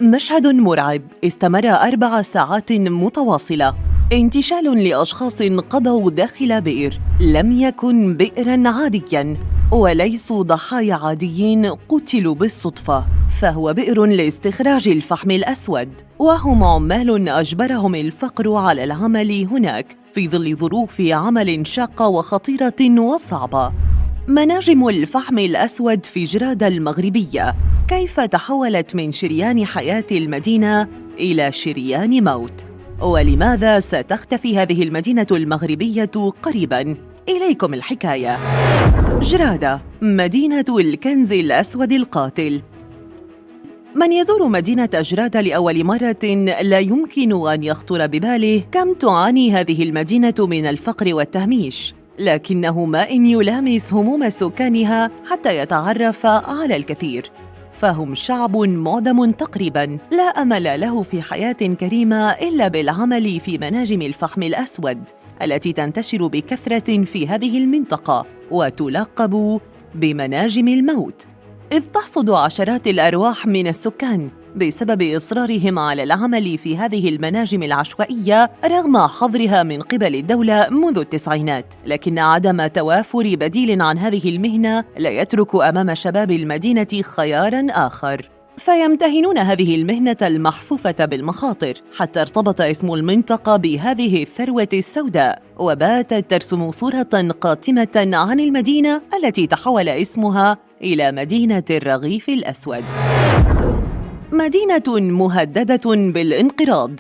مشهد مرعب استمر 4 ساعات متواصلة. انتشال لأشخاص قضوا داخل بئر لم يكن بئراً عادياً، وليسوا ضحايا عاديين قتلوا بالصدفة، فهو بئر لاستخراج الفحم الأسود، وهم عمال أجبرهم الفقر على العمل هناك في ظل ظروف عمل شاقة وخطيرة وصعبة. مناجم الفحم الأسود في جرادة المغربية، كيف تحولت من شريان حياة المدينة إلى شريان موت؟ ولماذا ستختفي هذه المدينة المغربية قريباً؟ إليكم الحكاية. جرادة، مدينة الكنز الأسود القاتل. من يزور مدينة جرادة لأول مرة لا يمكن أن يخطر بباله كم تعاني هذه المدينة من الفقر والتهميش، لكنه ما إن يلامس هموم سكانها حتى يتعرف على الكثير. فهم شعب معدم تقريباً، لا أمل له في حياة كريمة إلا بالعمل في مناجم الفحم الأسود التي تنتشر بكثرة في هذه المنطقة وتلقب بمناجم الموت، إذ تحصد عشرات الأرواح من السكان بسبب إصرارهم على العمل في هذه المناجم العشوائية رغم حظرها من قبل الدولة منذ التسعينات. لكن عدم توافر بديل عن هذه المهنة لا يترك أمام شباب المدينة خياراً آخر، فيمتهنون هذه المهنة المحفوفة بالمخاطر، حتى ارتبط اسم المنطقة بهذه الثروة السوداء، وباتت ترسم صورة قاتمة عن المدينة التي تحول اسمها إلى مدينة الرغيف الأسود. مدينة مهددة بالانقراض.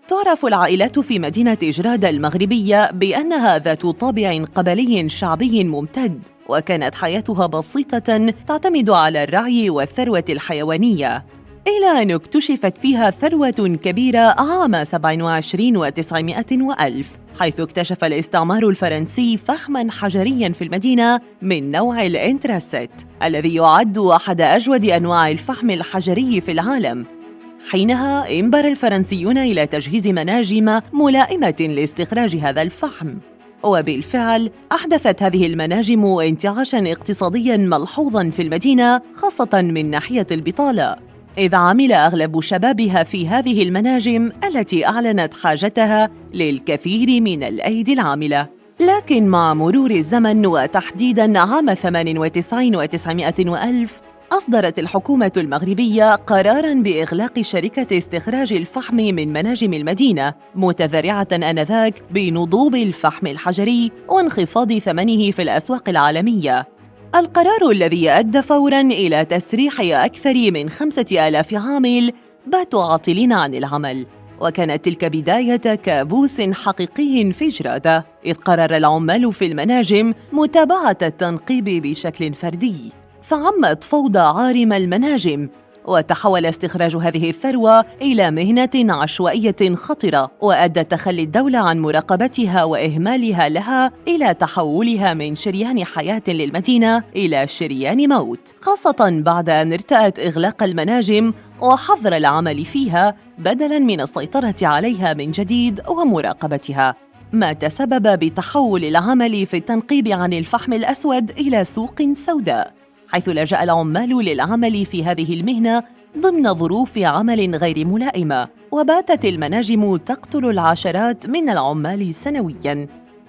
تعرف العائلات في مدينة جرادة المغربية بأنها ذات طابع قبلي شعبي ممتد، وكانت حياتها بسيطة تعتمد على الرعي والثروة الحيوانية، إلى أن اكتشفت فيها ثروة كبيرة عام 27 و900 وألف، حيث اكتشف الاستعمار الفرنسي فحماً حجرياً في المدينة من نوع الانتراسيت، الذي يعد أحد أجود أنواع الفحم الحجري في العالم. حينها انبر الفرنسيون إلى تجهيز مناجم ملائمة لاستخراج هذا الفحم، وبالفعل أحدثت هذه المناجم انتعاشاً اقتصادياً ملحوظاً في المدينة، خاصة من ناحية البطالة، إذ عمل أغلب شبابها في هذه المناجم التي أعلنت حاجتها للكثير من الأيدي العاملة. لكن مع مرور الزمن وتحديداً عام 98 و900 وألف، أصدرت الحكومة المغربية قراراً بإغلاق شركة استخراج الفحم من مناجم المدينة، متذرعة آنذاك بنضوب الفحم الحجري وانخفاض ثمنه في الأسواق العالمية. القرار الذي أدى فوراً إلى تسريح أكثر من 5,000 عامل باتوا عاطلين عن العمل، وكانت تلك بداية كابوس حقيقي في جرادة، إذ قرر العمال في المناجم متابعة التنقيب بشكل فردي، فعمت فوضى عارم المناجم، وتحول استخراج هذه الثروة إلى مهنة عشوائية خطرة، وأدى تخلي الدولة عن مراقبتها وإهمالها لها إلى تحولها من شريان حياة للمدينة إلى شريان موت، خاصة بعد أن ارتأت إغلاق المناجم وحظر العمل فيها بدلاً من السيطرة عليها من جديد ومراقبتها، ما تسبب بتحول العمل في التنقيب عن الفحم الأسود إلى سوق سوداء، حيث لجأ العمال للعمل في هذه المهنة ضمن ظروف عمل غير ملائمة، وباتت المناجم تقتل العشرات من العمال سنوياً،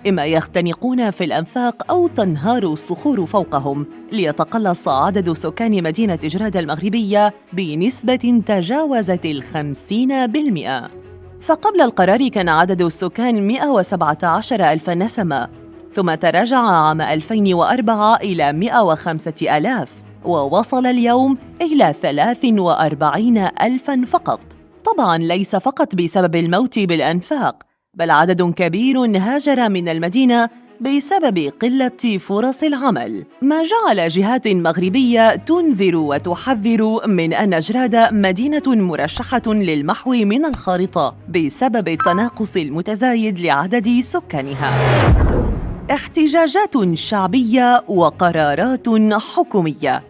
إما يختنقون في الأنفاق أو تنهار الصخور فوقهم، ليتقلص عدد سكان مدينة جرادة المغربية بنسبة تجاوزت 50%. فقبل القرار كان عدد السكان 117 ألف نسمة، ثم تراجع عام 2004 إلى 105,000، ووصل اليوم إلى 43 ألفاً فقط. طبعاً ليس فقط بسبب الموت بالأنفاق، بل عدد كبير هاجر من المدينة بسبب قلة فرص العمل، ما جعل جهات مغربية تنذر وتحذر من أن جرادة مدينة مرشحة للمحو من الخارطة بسبب التناقص المتزايد لعدد سكانها. احتجاجات شعبية وقرارات حكومية.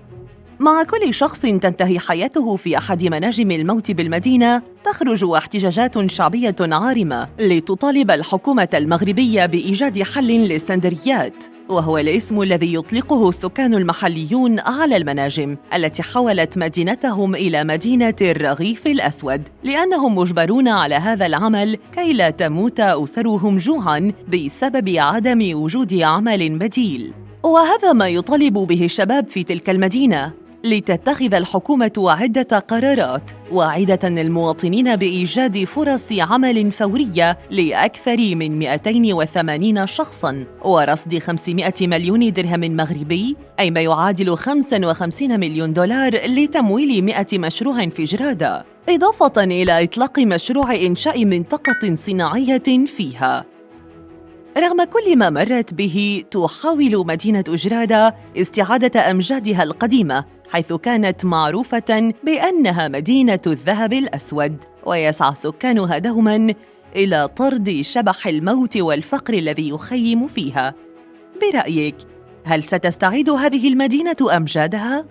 مع كل شخص تنتهي حياته في أحد مناجم الموت بالمدينة، تخرج احتجاجات شعبية عارمة لتطالب الحكومة المغربية بإيجاد حل للسندريات، وهو الاسم الذي يطلقه السكان المحليون على المناجم التي حولت مدينتهم إلى مدينة الرغيف الأسود، لأنهم مجبرون على هذا العمل كي لا تموت أسرهم جوعاً بسبب عدم وجود عمل بديل. وهذا ما يطالب به الشباب في تلك المدينة، لتتخذ الحكومة عدة قرارات واعدة المواطنين بإيجاد فرص عمل فورية لأكثر من 280 شخصاً، ورصد 500 مليون درهم مغربي، أي ما يعادل 55 مليون دولار، لتمويل 100 مشروع في جرادة، إضافة إلى إطلاق مشروع إنشاء منطقة صناعية فيها. رغم كل ما مرت به، تحاول مدينة جرادة استعادة أمجادها القديمة، حيث كانت معروفة بأنها مدينة الذهب الأسود، ويسعى سكانها دوماً إلى طرد شبح الموت والفقر الذي يخيم فيها. برأيك، هل ستستعيد هذه المدينة أمجادها؟